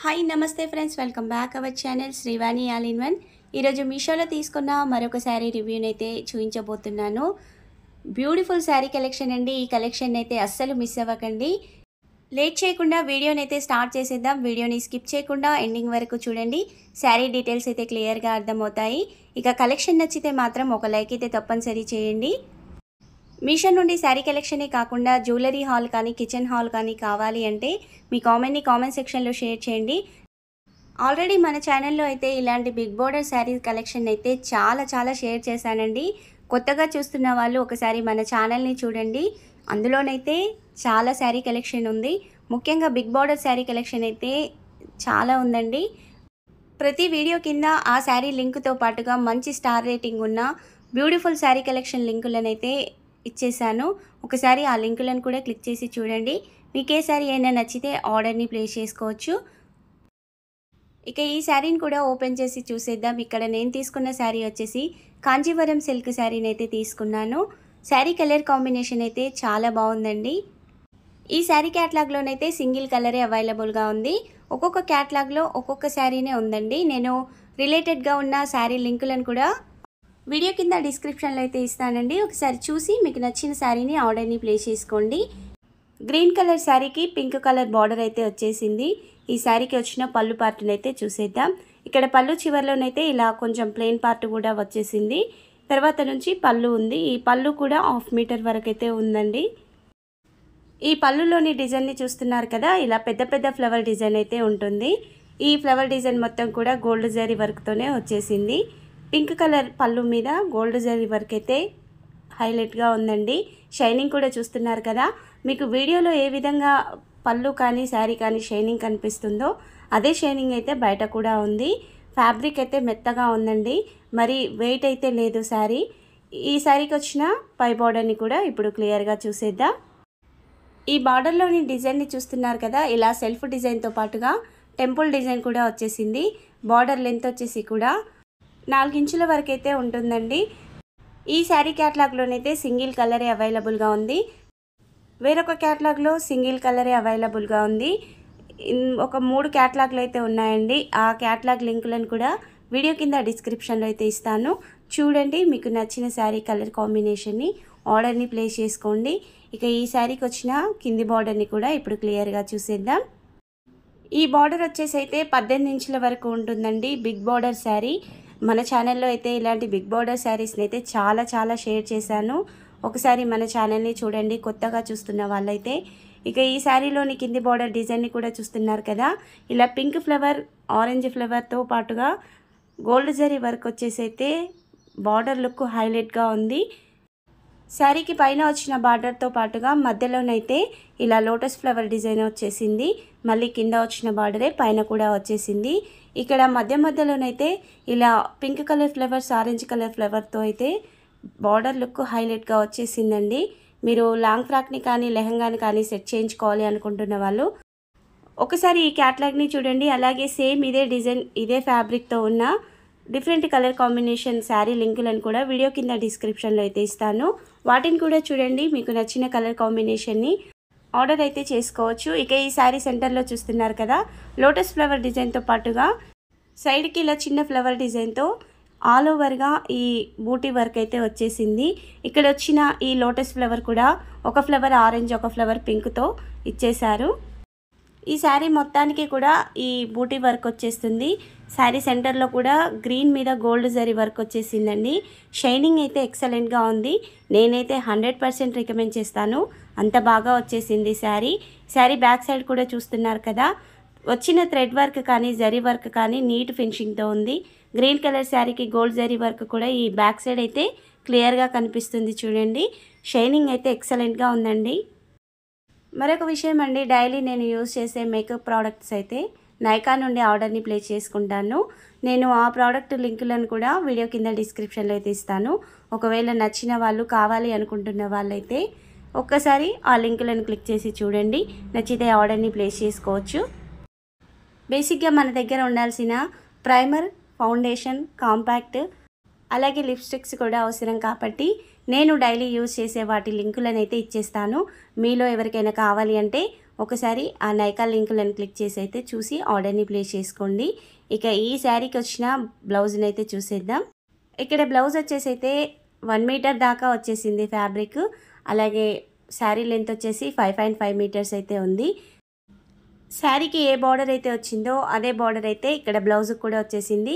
Hi నమస్తే friends, welcome back our channel Srivani all in one. ఈరోజు మీషోలో తీసుకున్న మరొక శారీ రివ్యూని అయితే చూపించబోతున్నాను. బ్యూటిఫుల్ శారీ కలెక్షన్ అండి. ఈ కలెక్షన్ అయితే అస్సలు మిస్ అవ్వకండి. లేట్ చేయకుండా వీడియోని అయితే స్టార్ట్ చేసేద్దాం. వీడియోని స్కిప్ చేయకుండా ఎండింగ్ వరకు చూడండి. శారీ డీటెయిల్స్ అయితే క్లియర్గా అర్థమవుతాయి. ఇక కలెక్షన్ నచ్చితే మాత్రం ఒక లైక్ అయితే తప్పనిసరి చేయండి. మీషో నుండి శారీ కలెక్షనే కాకుండా జ్యువెలరీ హాల్ కానీ కిచెన్ హాల్ కానీ కావాలి అంటే మీ కామెంట్ సెక్షన్లో షేర్ చేయండి. ఆల్రెడీ మన ఛానల్లో అయితే ఇలాంటి బిగ్ బోర్డర్ శారీ కలెక్షన్ అయితే చాలా షేర్ చేశానండి. కొత్తగా చూస్తున్న వాళ్ళు ఒకసారి మన ఛానల్ని చూడండి. అందులోనైతే చాలా శారీ కలెక్షన్ ఉంది. ముఖ్యంగా బిగ్ బోర్డర్ శారీ కలెక్షన్ అయితే చాలా ఉందండి. ప్రతి వీడియో కింద ఆ శారీ లింక్తో పాటుగా మంచి స్టార్ రేటింగ్ ఉన్న బ్యూటిఫుల్ శారీ కలెక్షన్ లింకులనైతే ఇచ్చేసాను. ఒకసారి ఆ లింకులను కూడా క్లిక్ చేసి చూడండి. మీకే శారీ అయినా నచ్చితే ఆర్డర్ని ప్లేస్ చేసుకోవచ్చు. ఇక ఈ శారీని కూడా ఓపెన్ చేసి చూసేద్దాం. ఇక్కడ నేను తీసుకున్న శారీ వచ్చేసి కాంజీవరం సిల్క్ శారీని అయితే తీసుకున్నాను. శారీ కలర్ కాంబినేషన్ అయితే చాలా బాగుందండి. ఈ శారీ క్యాటలాగ్లోనైతే సింగిల్ కలరే అవైలబుల్గా ఉంది. ఒక్కొక్క క్యాటలాగ్లో ఒక్కొక్క శారీనే ఉందండి. నేను రిలేటెడ్గా ఉన్న శారీ లింకులను కూడా వీడియో కింద డిస్క్రిప్షన్లో అయితే ఇస్తానండి. ఒకసారి చూసి మీకు నచ్చిన శారీని ఆర్డర్ని ప్లేస్ చేసుకోండి. గ్రీన్ కలర్ శారీకి పింక్ కలర్ బార్డర్ అయితే వచ్చేసింది. ఈ శారీకి వచ్చిన పళ్ళు పార్ట్ని అయితే చూసేద్దాం. ఇక్కడ పళ్ళు చివరిలోనైతే ఇలా కొంచెం ప్లెయిన్ పార్ట్ కూడా వచ్చేసింది. తర్వాత నుంచి పళ్ళు ఉంది. ఈ పళ్ళు కూడా 1/2 మీటర్ వరకు అయితే ఉందండి. ఈ పళ్ళులోని డిజైన్ని చూస్తున్నారు కదా, ఇలా పెద్ద ఫ్లవర్ డిజైన్ అయితే ఉంటుంది. ఈ ఫ్లవర్ డిజైన్ మొత్తం కూడా గోల్డ్ జరీ వర్క్తోనే వచ్చేసింది. పింక్ కలర్ పళ్ళు మీద గోల్డ్ జరీ వర్క్ అయితే హైలైట్గా ఉందండి. షైనింగ్ కూడా చూస్తున్నారు కదా. మీకు వీడియోలో ఏ విధంగా పళ్ళు కానీ శారీ కానీ షైనింగ్ కనిపిస్తుందో అదే షైనింగ్ అయితే బయట కూడా ఉంది. ఫ్యాబ్రిక్ అయితే మెత్తగా ఉందండి. మరి వెయిట్ అయితే లేదు శారీ. ఈ శారీకి వచ్చిన పై బార్డర్ని కూడా ఇప్పుడు క్లియర్గా చూసేద్దాం. ఈ బార్డర్లోని డిజైన్ని చూస్తున్నారు కదా, ఇలా సెల్ఫ్ డిజైన్తో పాటుగా టెంపుల్ డిజైన్ కూడా వచ్చేసింది. బార్డర్ లెంత్ వచ్చేసి కూడా 4 ఇంచుల వరకు అయితే ఉంటుందండి. ఈ శారీ క్యాటలాగ్లోనైతే సింగిల్ కలరే అవైలబుల్గా ఉంది. వేరొక క్యాటలాగ్లో సింగిల్ కలరే అవైలబుల్గా ఉంది. ఒక 3 క్యాటలాగ్లు అయితే ఉన్నాయండి. ఆ క్యాటలాగ్ లింకులను కూడా వీడియో కింద డిస్క్రిప్షన్లో అయితే ఇస్తాను. చూడండి, మీకు నచ్చిన శారీ కలర్ కాంబినేషన్ని ఆర్డర్ని ప్లేస్ చేసుకోండి. ఇక ఈ శారీకి వచ్చిన కింది బార్డర్ని కూడా ఇప్పుడు క్లియర్గా చూసేద్దాం. ఈ బార్డర్ వచ్చేసి అయితే 18 ఇంచుల వరకు ఉంటుందండి. Big border sari. మన ఛానల్లో అయితే ఇలాంటి బిగ్ బార్డర్ శారీస్ని అయితే చాలా షేర్ చేశాను. ఒకసారి మన ఛానల్ని చూడండి కొత్తగా చూస్తున్న వాళ్ళైతే. ఇక ఈ శారీలోని కింది బార్డర్ డిజైన్ని కూడా చూస్తున్నారు కదా, ఇలా పింక్ ఫ్లవర్ ఆరెంజ్ ఫ్లవర్తో పాటుగా గోల్డ్ జరీ వర్క్ వచ్చేసి అయితే బార్డర్ లుక్ హైలైట్గా ఉంది. శారీకి పైన వచ్చిన బార్డర్తో పాటుగా మధ్యలోనైతే ఇలా లోటస్ ఫ్లవర్ డిజైన్ వచ్చేసింది. మళ్ళీ కింద వచ్చిన బార్డరే పైన కూడా వచ్చేసింది. ఇక్కడ మధ్యలోనైతే ఇలా pink colour flowers orange colour ఫ్లవర్తో అయితే బార్డర్ లుక్ హైలైట్గా వచ్చేసిందండి. మీరు లాంగ్ ఫ్రాక్ని కానీ లెహంగాని కానీ సెట్ చేయించుకోవాలి అనుకుంటున్న వాళ్ళు ఒకసారి ఈ క్యాటలాగ్ని చూడండి. అలాగే సేమ్ ఇదే డిజైన్ ఇదే ఫ్యాబ్రిక్తో ఉన్న డిఫరెంట్ కలర్ కాంబినేషన్ శారీ లింకులను కూడా వీడియో కింద డిస్క్రిప్షన్లో అయితే ఇస్తాను. వాటిని కూడా చూడండి. మీకు నచ్చిన కలర్ కాంబినేషన్ని ఆర్డర్ అయితే చేసుకోవచ్చు. ఇక ఈ శారీ సెంటర్లో చూస్తున్నారు కదా, లోటస్ ఫ్లవర్ డిజైన్తో పాటుగా సైడ్కి ఇలా చిన్న ఫ్లవర్ డిజైన్తో ఆల్ ఓవర్గా ఈ బూటీ వర్క్ అయితే వచ్చేసింది. ఇక్కడ వచ్చిన ఈ లోటస్ ఫ్లవర్ కూడా ఒక ఫ్లవర్ ఆరెంజ్ ఒక ఫ్లవర్ పింక్తో ఇచ్చేశారు. ఈ శారీ మొత్తానికి కూడా ఈ బూటీ వర్క్ వచ్చేస్తుంది. శారీ సెంటర్లో కూడా గ్రీన్ మీద గోల్డ్ జరీ వర్క్ వచ్చేసిందండి. షైనింగ్ అయితే ఎక్సలెంట్గా ఉంది. నేనైతే 100% రికమెండ్ చేస్తాను. అంత బాగా వచ్చేసింది శారీ బ్యాక్ సైడ్ కూడా చూస్తున్నారు కదా, వచ్చిన థ్రెడ్ వర్క్ కానీ జరీ వర్క్ కానీ నీట్ ఫినిషింగ్తో ఉంది. గ్రీన్ కలర్ శారీకి గోల్డ్ జరీ వర్క్ కూడా ఈ బ్యాక్ సైడ్ అయితే క్లియర్గా కనిపిస్తుంది. చూడండి, షైనింగ్ అయితే ఎక్సలెంట్గా ఉందండి. మరొక విషయం అండి, డైలీ నేను యూజ్ చేసే మేకప్ ప్రోడక్ట్స్ అయితే నైకా నుండి ఆర్డర్ని ప్లేస్ చేసుకుంటాను. నేను ఆ ప్రోడక్ట్ లింకులను కూడా వీడియో కింద డిస్క్రిప్షన్లో అయితే ఇస్తాను. ఒకవేళ నచ్చిన వాళ్ళు కావాలి అనుకుంటున్న వాళ్ళైతే ఒక్కసారి ఆ లింకులను క్లిక్ చేసి చూడండి. నచ్చితే ఆర్డర్ని ప్లేస్ చేసుకోవచ్చు. బేసిక్గా మన దగ్గర ఉండాల్సిన ప్రైమర్, ఫౌండేషన్, కాంపాక్ట్ అలాగే లిప్స్టిక్స్ కూడా అవసరం కాబట్టి నేను డైలీ యూజ్ చేసే వాటి లింకులను అయితే ఇచ్చేస్తాను. మీలో ఎవరికైనా కావాలి అంటే ఒకసారి ఆ నైకా లింకులను క్లిక్ చేసి అయితే చూసి ఆర్డర్ని ప్లేస్ చేసుకోండి. ఇక ఈ శారీకి వచ్చిన బ్లౌజ్ని అయితే చూసేద్దాం. ఇక్కడ బ్లౌజ్ వచ్చేసి అయితే 1 మీటర్ దాకా వచ్చేసింది ఫ్యాబ్రిక్. అలాగే శారీ లెంత్ వచ్చేసి 5.5 మీటర్స్ అయితే ఉంది. శారీకి ఏ బార్డర్ అయితే వచ్చిందో అదే బార్డర్ అయితే ఇక్కడ బ్లౌజ్కి కూడా వచ్చేసింది.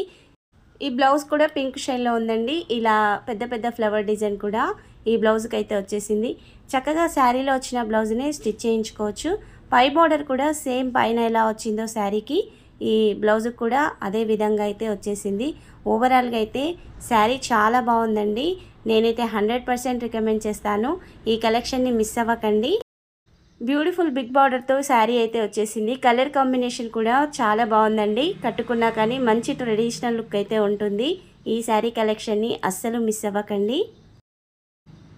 ఈ బ్లౌజ్ కూడా పింక్ షేడ్లో ఉందండి. ఇలా పెద్ద పెద్ద ఫ్లవర్ డిజైన్ కూడా ఈ బ్లౌజ్కి అయితే వచ్చేసింది. చక్కగా శారీలో వచ్చిన బ్లౌజ్ని స్టిచ్ చేయించుకోవచ్చు. పై బార్డర్ కూడా సేమ్ పైన ఎలా వచ్చిందో శారీకి ఈ బ్లౌజ్కి కూడా అదే విధంగా అయితే వచ్చేసింది. ఓవరాల్గా అయితే శారీ చాలా బాగుందండి. నేనైతే 100% రికమెండ్ చేస్తాను. ఈ కలెక్షన్ని మిస్ అవ్వకండి. బ్యూటిఫుల్ బిగ్ బార్డర్తో శారీ అయితే వచ్చేసింది. కలర్ కాంబినేషన్ కూడా చాలా బాగుందండి. కట్టుకున్నా కానీ మంచి ట్రెడిషనల్ లుక్ అయితే ఉంటుంది. ఈ శారీ కలెక్షన్ని అస్సలు మిస్ అవ్వకండి.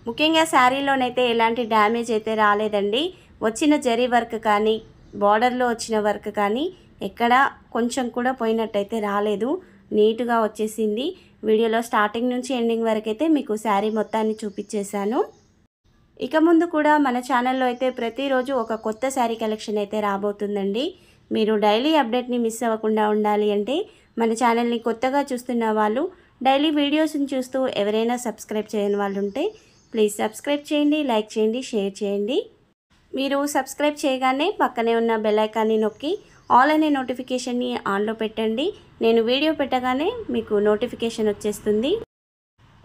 ముఖ్యంగా శారీలోనైతే ఎలాంటి డ్యామేజ్ అయితే రాలేదండి. వచ్చిన జరీ వర్క్ కానీ బార్డర్లో వచ్చిన వర్క్ కానీ ఎక్కడ కొంచెం కూడా పోయినట్టయితే రాలేదు. నీట్గా వచ్చేసింది. వీడియోలో స్టార్టింగ్ నుంచి ఎండింగ్ వరకు అయితే మీకు శారీ మొత్తాన్ని చూపించేశాను. ఇక ముందు కూడా మన ఛానల్లో అయితే ప్రతిరోజు ఒక కొత్త శారీ కలెక్షన్ అయితే రాబోతుందండి. మీరు డైలీ అప్డేట్ని మిస్ అవ్వకుండా ఉండాలి అంటే మన ఛానల్ని కొత్తగా చూస్తున్న వాళ్ళు, డైలీ వీడియోస్ని చూస్తూ ఎవరైనా సబ్స్క్రైబ్ చేయని వాళ్ళు ఉంటే ప్లీజ్ సబ్స్క్రైబ్ చేయండి, లైక్ చేయండి, షేర్ చేయండి. మీరు సబ్స్క్రైబ్ చేయగానే పక్కనే ఉన్న బెల్ ఐకాన్ని నొక్కి ఆల్ అనే నోటిఫికేషన్ని ఆన్లో పెట్టండి. నేను వీడియో పెట్టగానే మీకు నోటిఫికేషన్ వచ్చేస్తుంది.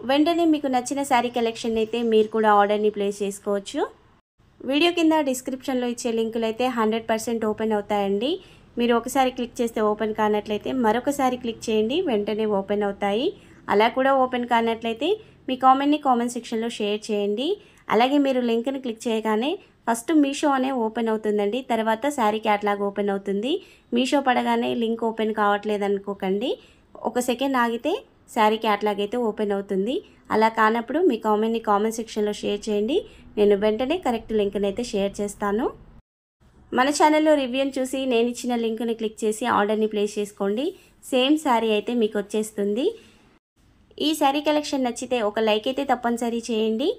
వెంటనే మీకు నచ్చిన శారీ కలెక్షన్ అయితే మీరు కూడా ఆర్డర్ని ప్లేస్ చేసుకోవచ్చు. వీడియో కింద డిస్క్రిప్షన్లో ఇచ్చే లింకులు అయితే 100% ఓపెన్ అవుతాయండి. మీరు ఒకసారి క్లిక్ చేస్తే ఓపెన్ కానట్లయితే మరొకసారి క్లిక్ చేయండి, వెంటనే ఓపెన్ అవుతాయి. అలా కూడా ఓపెన్ కానట్లయితే మీ కామెంట్ని కామెంట్ సెక్షన్లో షేర్ చేయండి. అలాగే మీరు లింక్ని క్లిక్ చేయగానే ఫస్ట్ మీషో అనే ఓపెన్ అవుతుందండి. తర్వాత శారీ క్యాటలాగ్ ఓపెన్ అవుతుంది. మీషో పడగానే లింక్ ఓపెన్ కావట్లేదు అనుకోకండి. ఒక సెకండ్ ఆగితే శారీ క్యాటలాగ్ అయితే ఓపెన్ అవుతుంది. అలా కానప్పుడు మీ కామెంట్ని కామెంట్ సెక్షన్లో షేర్ చేయండి. నేను వెంటనే కరెక్ట్ లింక్ని అయితే షేర్ చేస్తాను. మన ఛానల్లో రివ్యూని చూసి నేను ఇచ్చిన లింక్ని క్లిక్ చేసి ఆర్డర్ని ప్లేస్ చేసుకోండి. సేమ్ శారీ అయితే మీకు వచ్చేస్తుంది. ఈ శారీ కలెక్షన్ నచ్చితే ఒక లైక్ అయితే తప్పనిసరి చేయండి.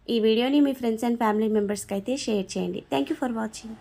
ఈ వీడియోని మీ ఫ్రెండ్స్ అండ్ ఫ్యామిలీ మెంబర్స్కి అయితే షేర్ చేయండి. Thank you for watching.